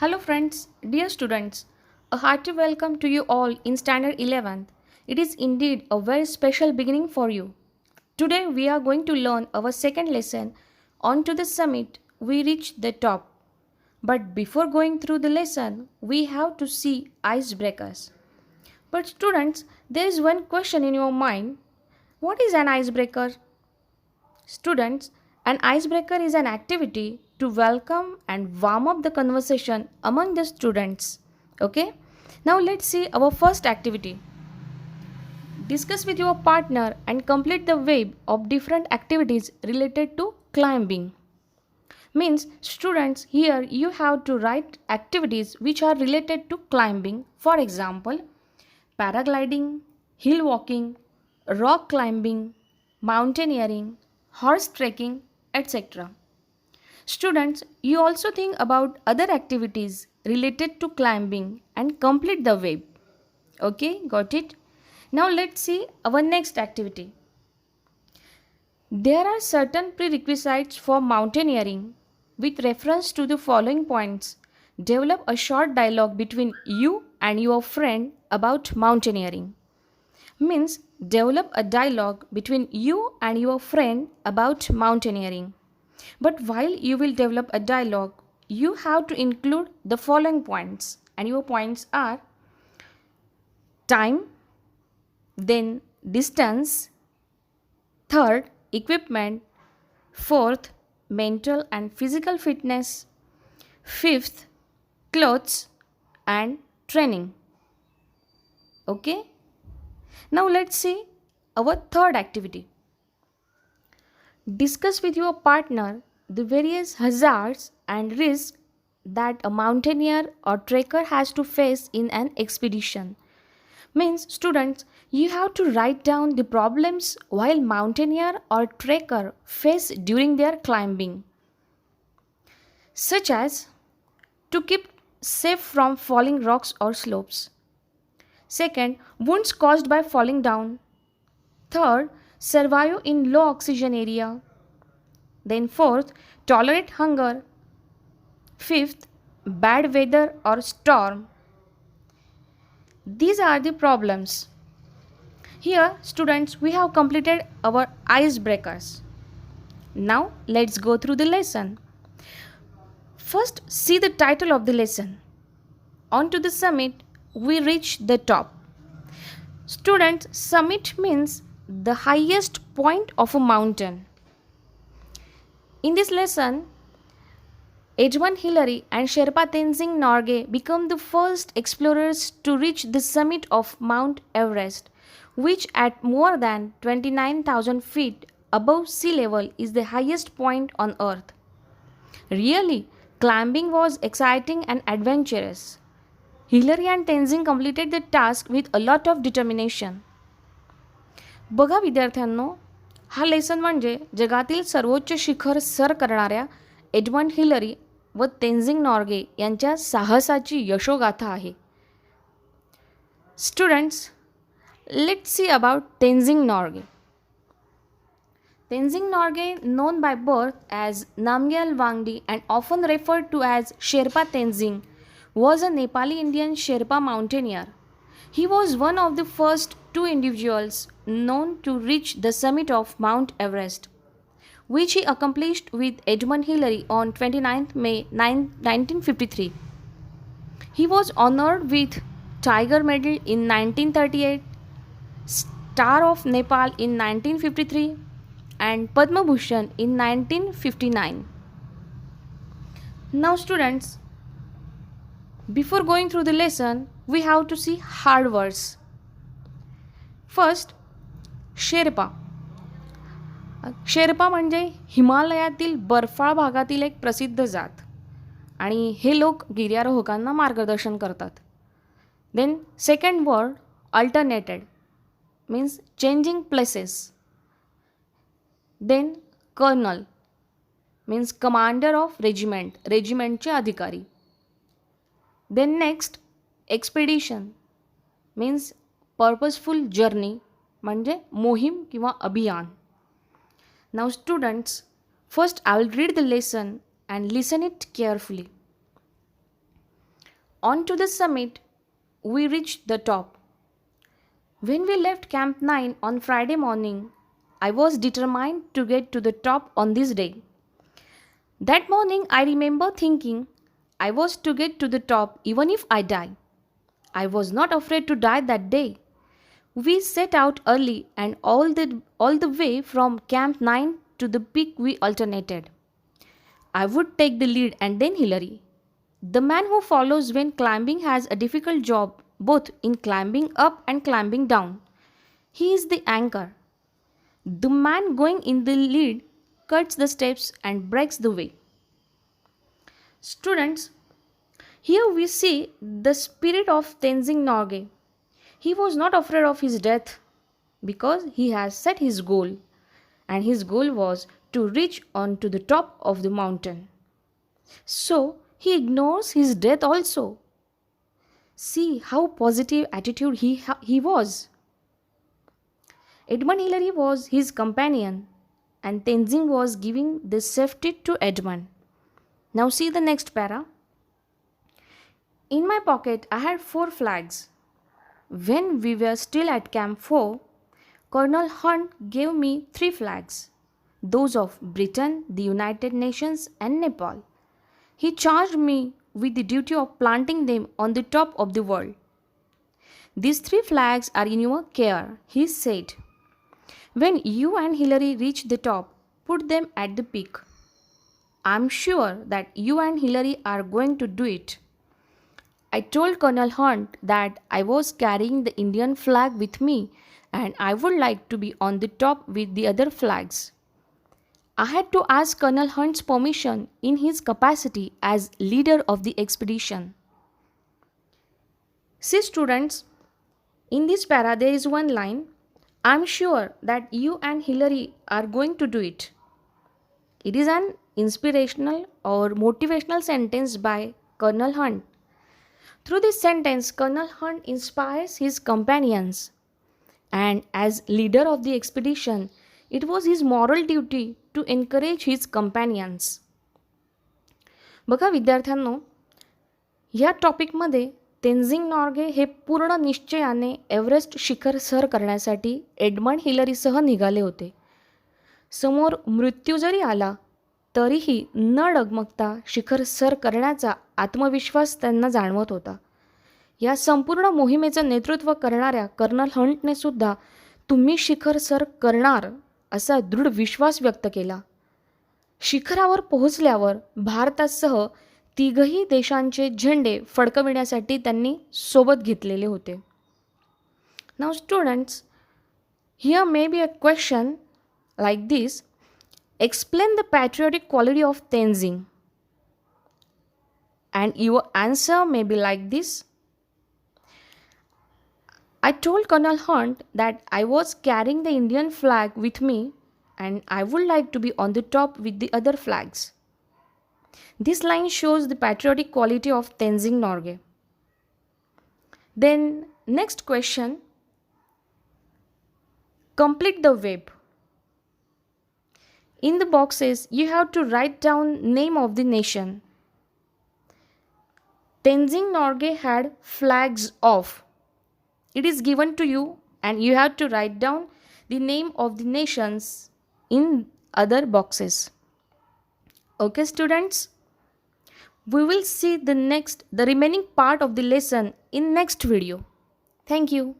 Hello friends, dear students. A hearty welcome to you all in standard 11th. It is indeed a very special beginning for you. Today we are going to learn our second lesson. On to the summit, we reach the top. But before going through the lesson, we have to see icebreakers. But students, there is one question in your mind. What is an icebreaker? Students, an icebreaker is an activity to welcome and warm up the conversation among the students. Okay? Now let's see our first activity. Discuss with your partner and complete the web of different activities related to climbing. Means students, here you have to write activities which are related to climbing. For example, paragliding, hill walking, rock climbing, mountaineering, horse trekking, etc. Students, you also think about other activities related to climbing and complete the web. Okay, got it? Now let's see our next activity. There are certain prerequisites for mountaineering with reference to the following points. Develop a short dialogue between you and your friend about mountaineering. Means develop a dialogue between you and your friend about mountaineering. But while you will develop a dialogue, you have to include the following points. And your points are time, then distance, third, equipment, fourth, mental and physical fitness, fifth, clothes and training. Okay? Now let's see our third activity. Discuss with your partner the various hazards and risks that a mountaineer or trekker has to face in an expedition. Means students, you have to write down the problems while mountaineer or trekker face during their climbing, such as to keep safe from falling rocks or slopes. Second, wounds caused by falling down. Third, survive in low oxygen area. Then fourth, tolerate hunger. Fifth, bad weather or storm. These are the problems. Here, students, we have completed our icebreakers. Now, let's go through the lesson. First, see the title of the lesson. On to the summit, we reach the top. Students, summit means the highest point of a mountain. In this lesson, Edmund Hillary and Sherpa Tenzing Norgay become the first explorers to reach the summit of Mount Everest, which at more than 29,000 feet above sea level is the highest point on earth. Really, climbing was exciting and adventurous. Hillary and Tenzing completed the task with a lot of determination. बघा विद्यार्थ्यांनो, हा lesson म्हणजे जगातील सर्वोच्च शिखर सर करणाऱ्या Edmund Hillary व तेन्झिंग नॉर्गे यांच्या साहसाची यशोगाथा आहे. Students, let's see about Tenzing Norgay. Tenzing Norgay, known by birth as Namgyal Wangdi and often referred to as Sherpa Tenzing, was a Nepali Indian Sherpa mountaineer. He was one of the first two individuals known to reach the summit of Mount Everest, which he accomplished with Edmund Hillary on 29th May 1953. He was honored with Tiger Medal in 1938, Star of Nepal in 1953, and Padma Bhushan in 1959. Now students, before going through the lesson, we have to see hard words. First, Sherpa. Sherpa म्हणजे हिमालयातील बर्फाळ भागातील एक प्रसिद्ध जात आणि हे लोक गिर्यारोहकांना मार्गदर्शन करतात. Then second word, alternated means changing places. Then colonel means commander of regiment, रेजिमेंटचे अधिकारी. Then next, expedition means purposeful journey म्हणजे मोहीम किंवा अभियान. Now students, first I will read the lesson and listen it carefully. On to the summit, we reached the top. When we left Camp 9 on Friday morning, I was determined to get to the top on this day. That morning, I remember thinking I was to get to the top even if I die. I was not afraid to die that day. We set out early and all the way from Camp 9 to the peak we alternated. I would take the lead and then Hillary. The man who follows when climbing has a difficult job both in climbing up and climbing down. He is the anchor. The man going in the lead cuts the steps and breaks the way. Students, here we see the spirit of Tenzing Norgay. He was not afraid of his death because he has set his goal, and his goal was to reach on to the top of the mountain. So he ignores his death also. See how positive attitude he was. Edmund Hillary was his companion, and Tenzing was giving the safety to Edmund. Now see the next para. In my pocket I had 4 flags. When we were still at Camp 4, Colonel Hunt gave me 3 flags, those of Britain, the United Nations and Nepal. He charged me with the duty of planting them on the top of the world. These 3 flags are in your care, he said. When you and Hillary reach the top, put them at the peak. I'm sure that you and Hillary are going to do it. I told Colonel Hunt that I was carrying the Indian flag with me and I would like to be on the top with the other flags. I had to ask Colonel Hunt's permission in his capacity as leader of the expedition. See students, in this para there is one line, I'm sure that you and Hillary are going to do it. It is an inspirational or motivational sentence by Colonel Hunt. Through this sentence, Colonel Hunt inspires his companions, and as leader of the expedition, it was his moral duty to encourage his companions. बघा विद्यार्थ्यांनो, या टॉपिकमध्ये तेन्झिंग नॉर्गे हे पूर्ण निश्चयाने Everest शिखर sir करण्यासाठी Edmund हिलरीसह निघाले होते. समोर मृत्यू जरी आला तरीही न डगमगता शिखर सर करण्याचा आत्मविश्वास त्यांना जाणवत होता. या संपूर्ण मोहिमेचं नेतृत्व करणाऱ्या कर्नल हंटने सुद्धा तुम्ही शिखर सर करणार असा दृढ विश्वास व्यक्त केला. शिखरावर पोहोचल्यावर भारतासह 3ही देशांचे झेंडे फडकविण्यासाठी त्यांनी सोबत घेतलेले होते. Now students, here may be a question like this. Explain the patriotic quality of Tenzing. And your answer may be like this. I told Colonel Hunt that I was carrying the Indian flag with me and I would like to be on the top with the other flags. This line shows the patriotic quality of Tenzing Norgay. Then next question. Complete the web. In the boxes, you have to write down name of the nation. Tenzing Norgay had flags of. It is given to you and you have to write down the name of the nations in other boxes. Okay students, we will see the remaining part of the lesson in next video. Thank you.